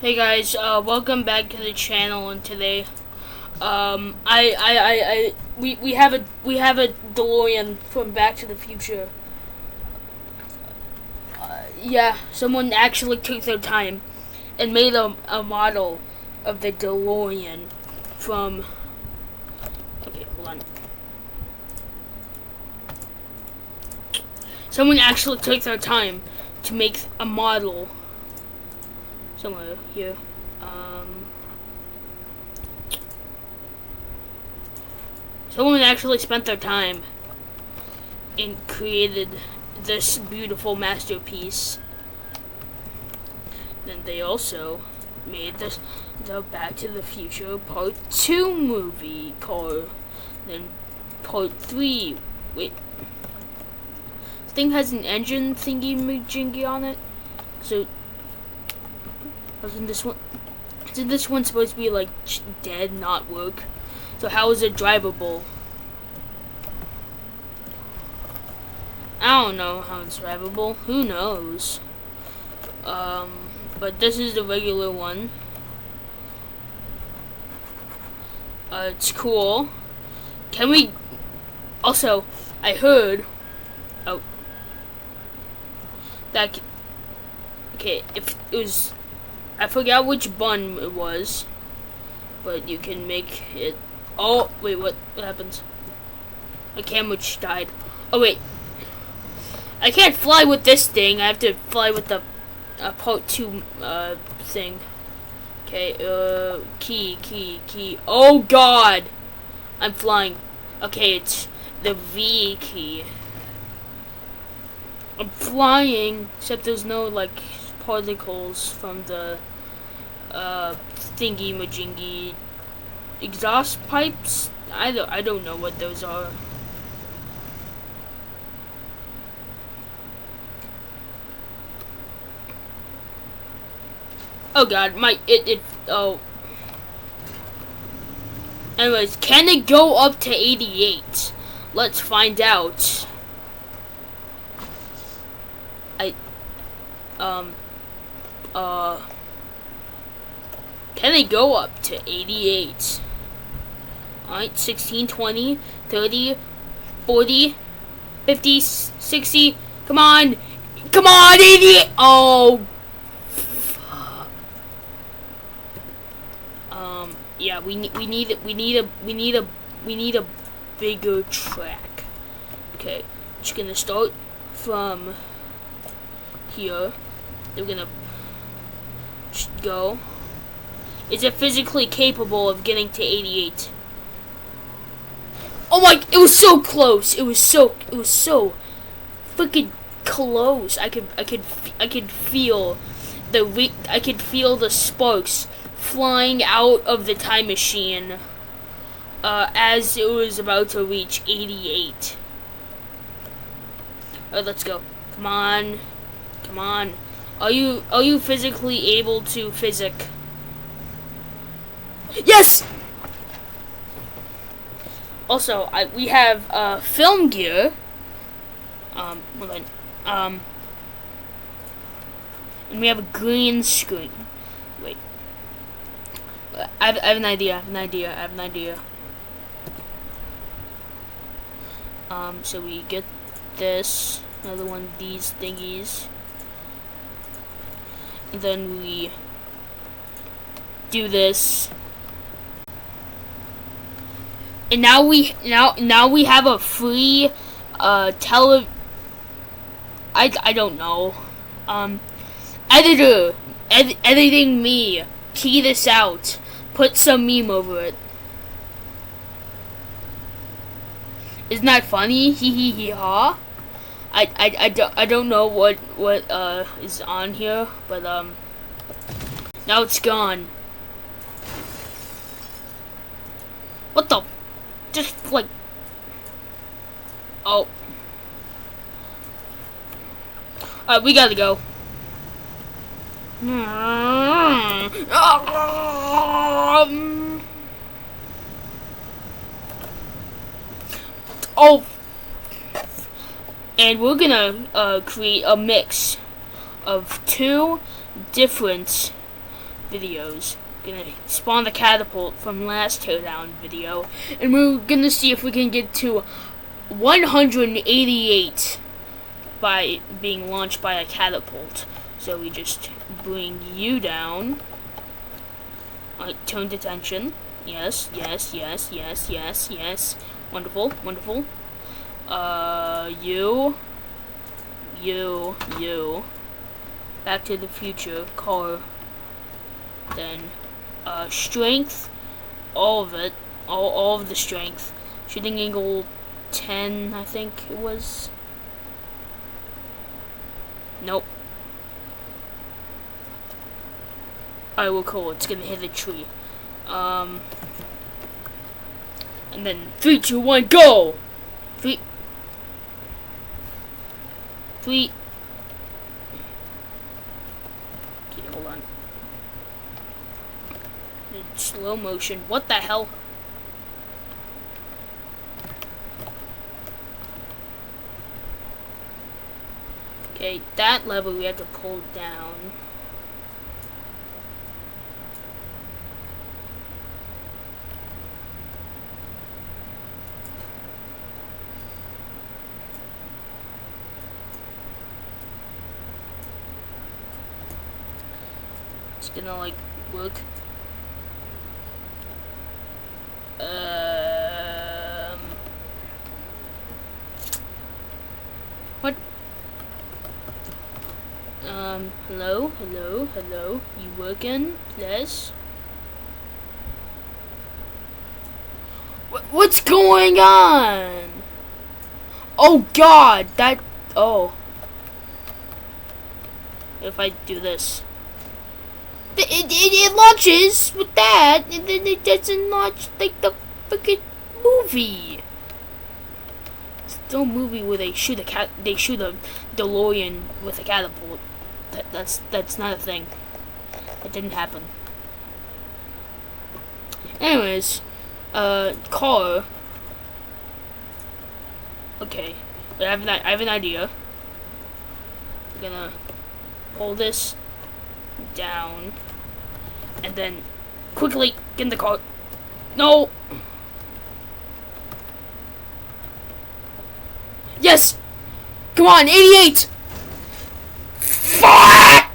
Hey guys, welcome back to the channel. And today, we have a DeLorean from Back to the Future. Yeah, someone actually took their time and made a model of the DeLorean from. Okay, hold on. Someone actually took their time to make a model. Somewhere here. Someone actually spent their time and created this beautiful masterpiece. Then they also made the Back to the Future Part 2 movie called. Then Part 3. Wait. This thing has an engine thingy-majingy on it. So. Isn't this one supposed to be like dead, not work? So how is it drivable? I don't know how it's drivable. Who knows? But this is the regular one. It's cool. Can we? Also, I heard. Oh. That. Okay, if it was. I forgot which bun it was, but you can make it. Oh wait, what happens? My camera just died. Oh wait, I can't fly with this thing. I have to fly with the Part 2 thing. Okay, key. Oh god, I'm flying. Okay, it's the V key. I'm flying, except there's no like particles from the thingy majingy exhaust pipes. I don't know what those are. Oh god, oh. Anyways, can it go up to 88? Let's find out. Can they go up to 88? Alright, 16, 20, 30, 40, 50, 60. Come on! Come on, 88! Oh! Yeah, we need a bigger track. Okay, just gonna start from here. They're gonna just go. Is it physically capable of getting to 88? Oh my! It was so close. It was so freaking close. I could feel the sparks flying out of the time machine as it was about to reach 88. Alright, let's go. Come on. Are you physically able to physic? Yes! Also, we have film gear. Hold on. And we have a green screen. Wait. I have an idea. So we get this, another one of these thingies. And then we do this. And now we have a free I don't know. Editor, editing me. Key this out. Put some meme over it. Isn't that funny? Hee hee hee ha. I don't know what is on here, but now it's gone. What the? Just like, oh. Alright, we gotta go. Oh. And we're gonna create a mix of two different videos. Gonna spawn the catapult from last teardown video, and we're gonna see if we can get to 188 by being launched by a catapult. So we just bring you down. Turn detention. Yes, yes, yes, yes, yes, yes. Wonderful, wonderful. You. Back to the Future car. Then, strength. All of it. All of the strength. Shooting angle 10, I think it was. Nope. Alright, well, cool. It's gonna hit a tree. And then 3, 2, 1, go! 3. Okay, hold on. In slow motion. What the hell? Okay, that lever we have to pull down. It's gonna like work. What? Hello. You working? Yes. What's going on? Oh God, oh. If I do this. It launches with that, and then it doesn't launch like the freaking movie. It's no movie where they shoot a DeLorean with a catapult. That's not a thing. It didn't happen. Anyways, car. Okay, I have an idea. We're gonna pull this down, and then quickly get in the car. No! Yes! Come on, 88! Fuck!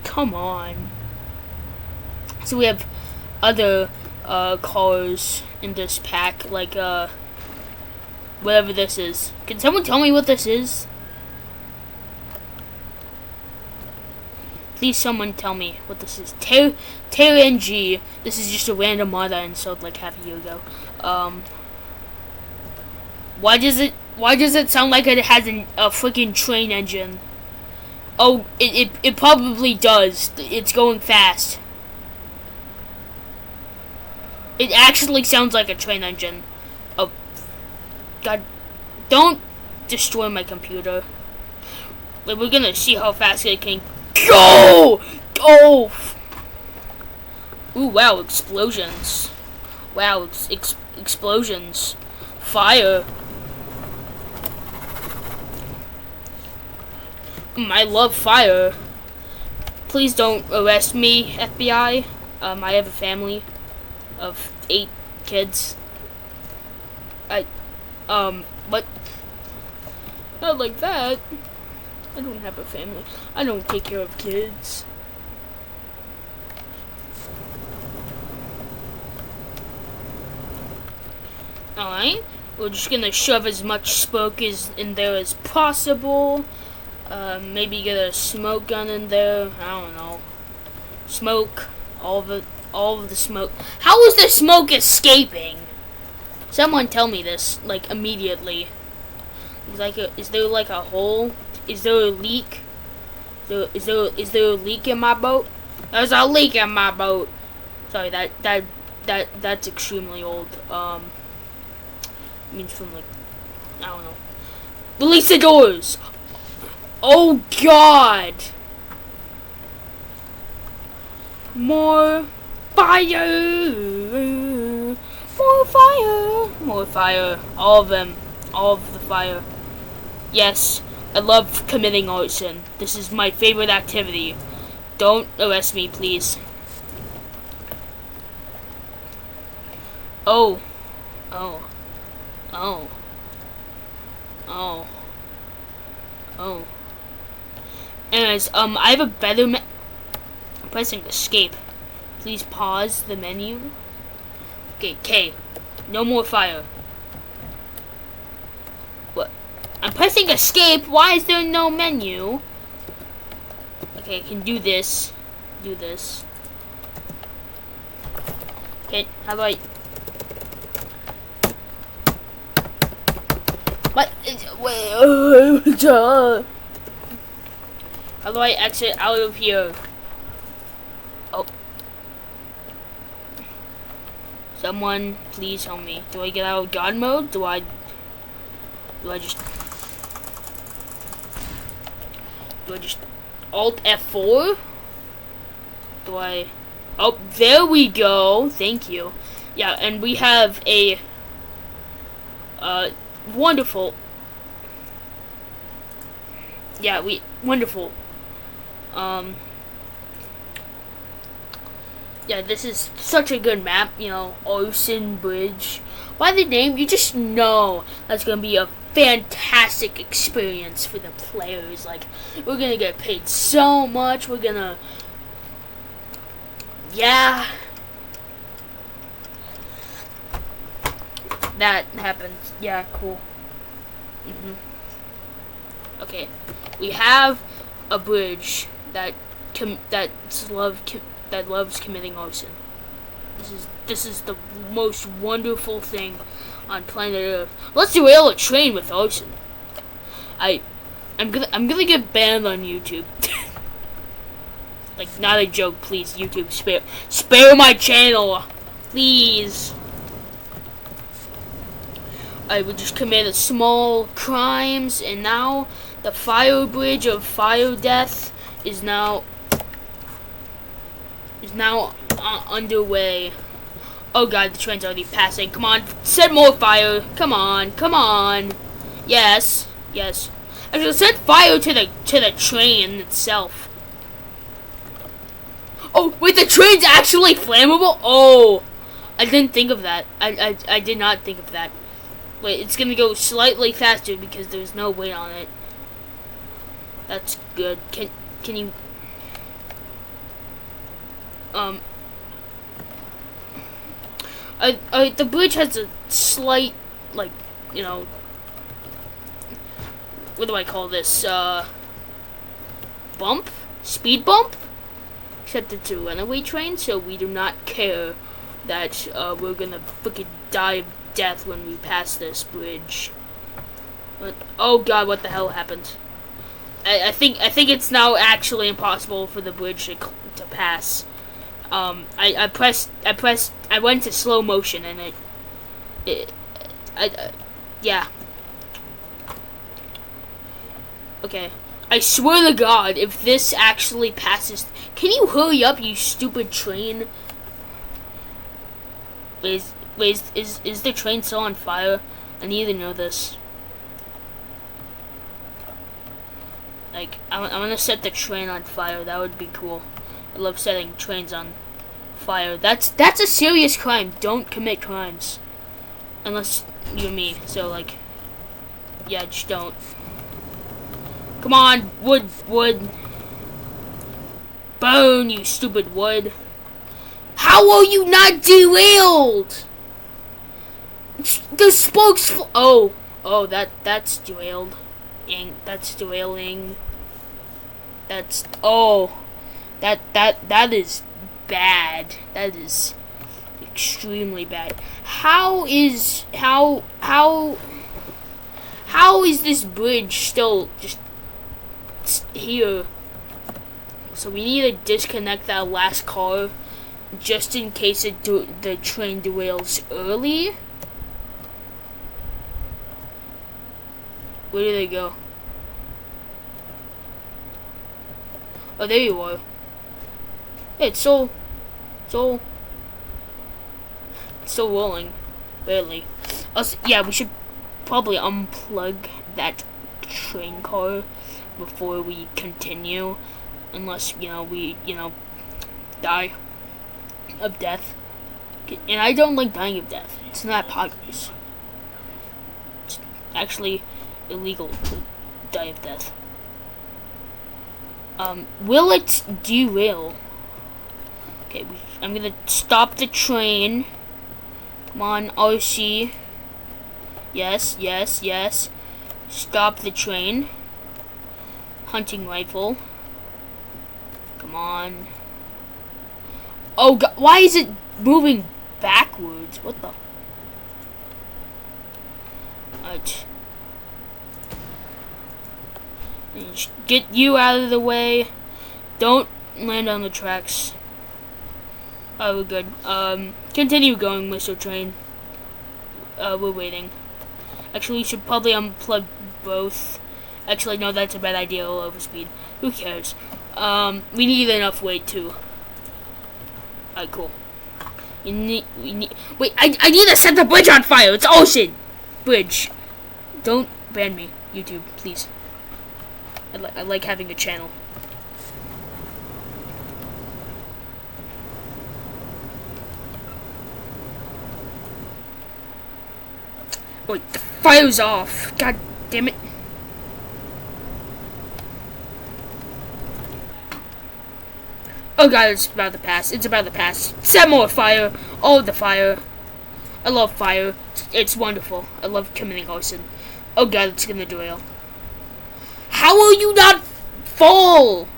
Come on. So we have other cars in this pack, like whatever this is. Can someone tell me what this is? Please, someone tell me what this is. TNG. This is just a random mod I installed like half a year ago. Why does it sound like it has a freaking train engine? Oh, it probably does. It's going fast. It actually sounds like a train engine. Oh, God! Don't destroy my computer. Like, we're gonna see how fast it can go! Oh! Ooh, wow, explosions. Wow, explosions. Fire. I love fire. Please don't arrest me, FBI. I have a family of 8 kids. What? Not like that. I don't have a family. I don't take care of kids. Alright. We're just gonna shove as much smoke in there as possible. Maybe get a smoke gun in there. I don't know. Smoke. All of the smoke. How is the smoke escaping? Someone tell me this, like, immediately. Is there like a hole? Is there a leak? Is there a leak in my boat? There's a leak in my boat. Sorry, that's extremely old. Means from like, I don't know. Release the doors. Oh God! More fire! More fire! More fire! All of them. All of the fire. Yes, I love committing arson. This is my favorite activity. Don't arrest me, please. Oh. Oh. Oh. Oh. Oh. Anyways, I have a better I'm pressing escape. Please pause the menu. Okay, K. No more fire. What? I'm pressing escape. Why is there no menu? Okay, I can do this. Do this. Okay, how about... What? Wait. How do I exit out of here? Oh. Someone, please help me. Do I get out of God mode? Do I just Alt F4? Do I... Oh, there we go. Thank you. Yeah, and we have a wonderful... Yeah, wonderful. Yeah, this is such a good map, you know, Ocean Bridge. By the name, you just know that's gonna be a fantastic experience for the players. Like, we're gonna get paid so much, we're gonna... Yeah. That happens. Yeah, cool. Okay, we have a bridge that loves committing arson. This is the most wonderful thing on planet Earth. Let's derail a train with arson. I'm gonna get banned on YouTube. Like, not a joke, please. YouTube, spare my channel, please. I would just committed small crimes, and now the fire bridge of fire death is now underway. Oh god, the train's already passing. Come on, set more fire. Come on. Yes. I should set fire to the train itself. Oh wait, the train's actually flammable. Oh, I didn't think of that. I did not think of that. Wait, it's gonna go slightly faster because there's no weight on it. That's good. Can you the bridge has a slight, like, you know, what do I call this? Bump? Speed bump? Except it's a runaway train, so we do not care that we're gonna freaking die of death when we pass this bridge. But oh god, what the hell happened? I think it's now actually impossible for the bridge to pass. I went to slow motion and yeah. Okay. I swear to God, if this actually passes, can you hurry up, you stupid train? Is the train still on fire? I need to know this. Like, I'm gonna set the train on fire. That would be cool. I love setting trains on fire. That's a serious crime. Don't commit crimes, unless you're me. So like, yeah, just don't. Come on, wood. Burn, you stupid wood. How are you not derailed? The spokes. Oh, that's derailed. That's derailing. That is bad. That is extremely bad. How is this bridge still just here? So we need to disconnect that last car just in case the train derails early. Where did they go? Oh, there you are. Hey, it's still rolling, barely. Also, yeah, we should probably unplug that train car before we continue. unless, we, die of death. And I don't like dying of death. It's not poggers. It's actually illegal to die of death. Will it derail? Okay, I'm gonna stop the train. Come on, RC. Yes, yes, yes. Stop the train. Hunting rifle. Come on. Oh God, why is it moving backwards? What the? Alright. Get you out of the way. Don't land on the tracks. Oh, we're good. Continue going, Mr. Train. We're waiting. Actually, we should probably unplug both. Actually, no, that's a bad idea. We'll overspeed. Who cares? We need enough weight too. Alright, cool. We need. Wait, I need to set the bridge on fire. It's ocean bridge. Don't ban me, YouTube, please. I like having a channel. Wait, the fire's off. God damn it. Oh God, it's about to pass. It's about to pass. Set more fire. Oh, the fire. I love fire. It's wonderful. I love committing arson. Oh God, it's gonna derail. How will you not fall?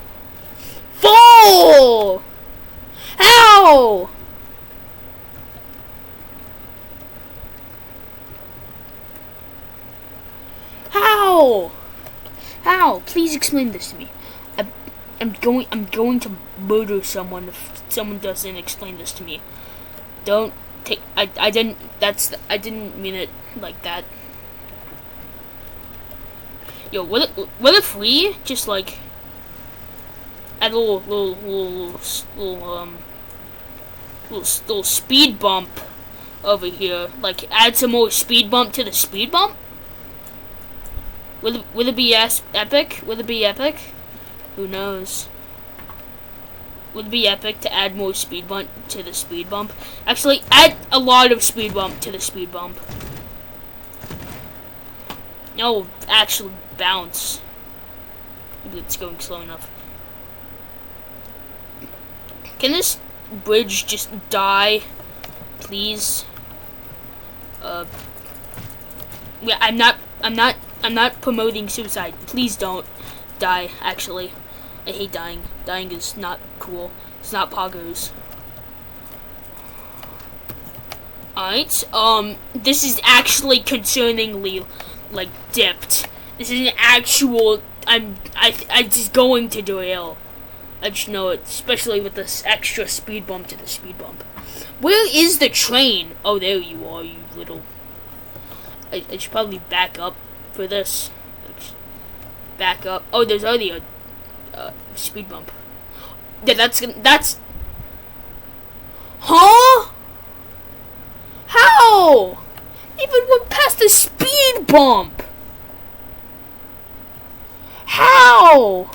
Fall! How? How? How? Please explain this to me. I'm going to murder someone if someone doesn't explain this to me. Don't take. I didn't mean it like that. Yo, what if we just like add a little speed bump over here? Like add some more speed bump to the speed bump? Will it be epic? Will it be epic? Who knows? Would it be epic to add more speed bump to the speed bump? Actually, add a lot of speed bump to the speed bump. No, actually bounce. Maybe it's going slow enough. Can this bridge just die, please? Yeah, I'm not promoting suicide. Please don't die. Actually, I hate dying. Dying is not cool. It's not poggers. Alright, this is actually concerningly, like, dipped. This is an actual, I just going to derail. I just know it, especially with this extra speed bump to the speed bump. Where is the train? Oh, there you are, you little. I should probably back up for this. Back up. Oh, there's already a speed bump. Yeah, that's. Huh? How? Even went past the speed bump. How?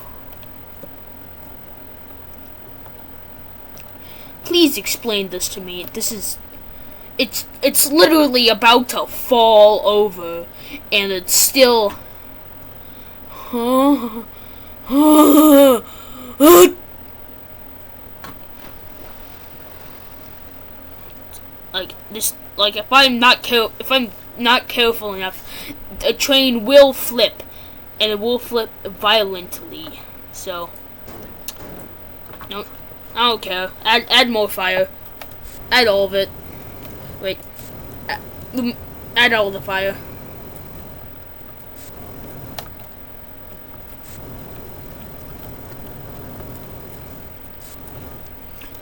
Please explain this to me. This is. It's literally about to fall over, and it's still. Like this, like if I'm not careful enough, the train will flip, and it will flip violently. So, no, I don't care. Add more fire. Add all of it. Wait, add all the fire.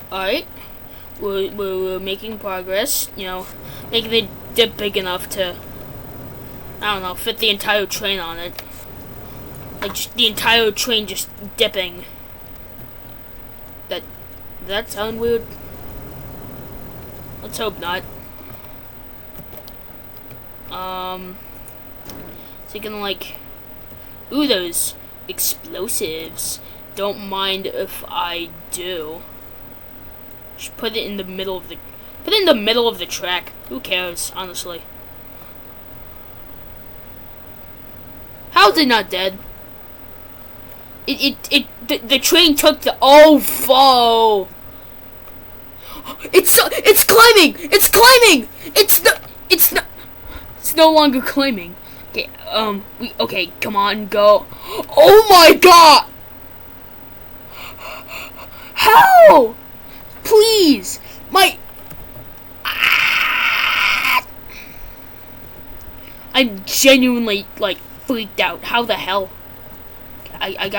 Alright, we're making progress, you know, making the dip big enough to, I don't know, fit the entire train on it. Like, just the entire train just dipping. Does that sound weird? Let's hope not. Thinking like, ooh, those explosives. don't mind if I do. Just put it in the middle of the track. Who cares, honestly? How's it not dead? The train took the foe. It's climbing. It's climbing. It's no longer climbing. Okay, okay, come on, go. Oh my god! How? Please, I'm genuinely like freaked out. How the hell? I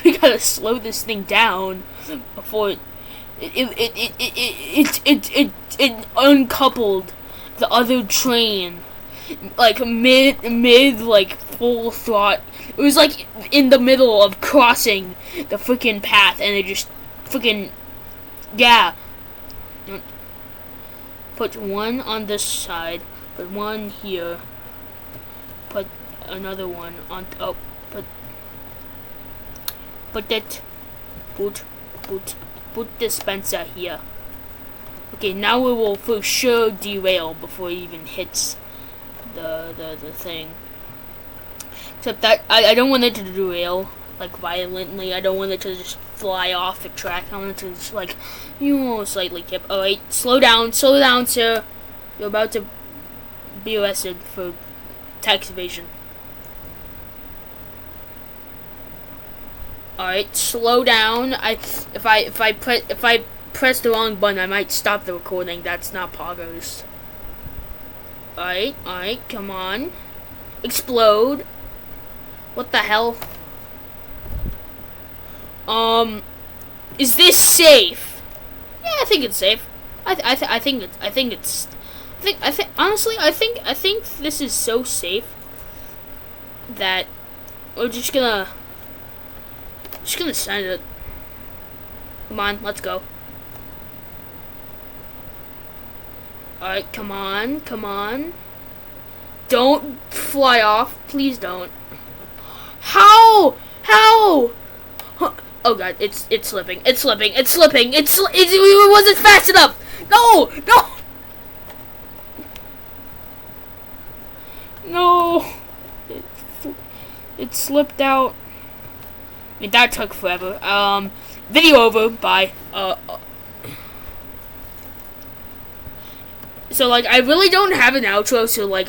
we gotta slow this thing down before it uncoupled the other train, like mid like full throttle. It was like in the middle of crossing the freaking path, and it just freaking Put one on this side, put one here, put another one on put dispenser here. Okay, now it will for sure derail before it even hits the thing. Except that I don't want it to derail like violently. I don't want it to just fly off the track. I want it to just like slightly tip. Alright, slow down, sir. You're about to be arrested for tax evasion. Alright, slow down. If I press the wrong button, I might stop the recording. That's not poggers. Alright, come on. Explode. What the hell? Is this safe? Yeah, I think it's safe. Honestly, I think this is so safe that we're just gonna send it. Come on, let's go. Alright, come on. Don't fly off. Please don't. How? Oh god, it's slipping. It wasn't fast enough. No. It slipped out. I mean, that took forever. Video over. Bye. So like, I really don't have an outro. So like,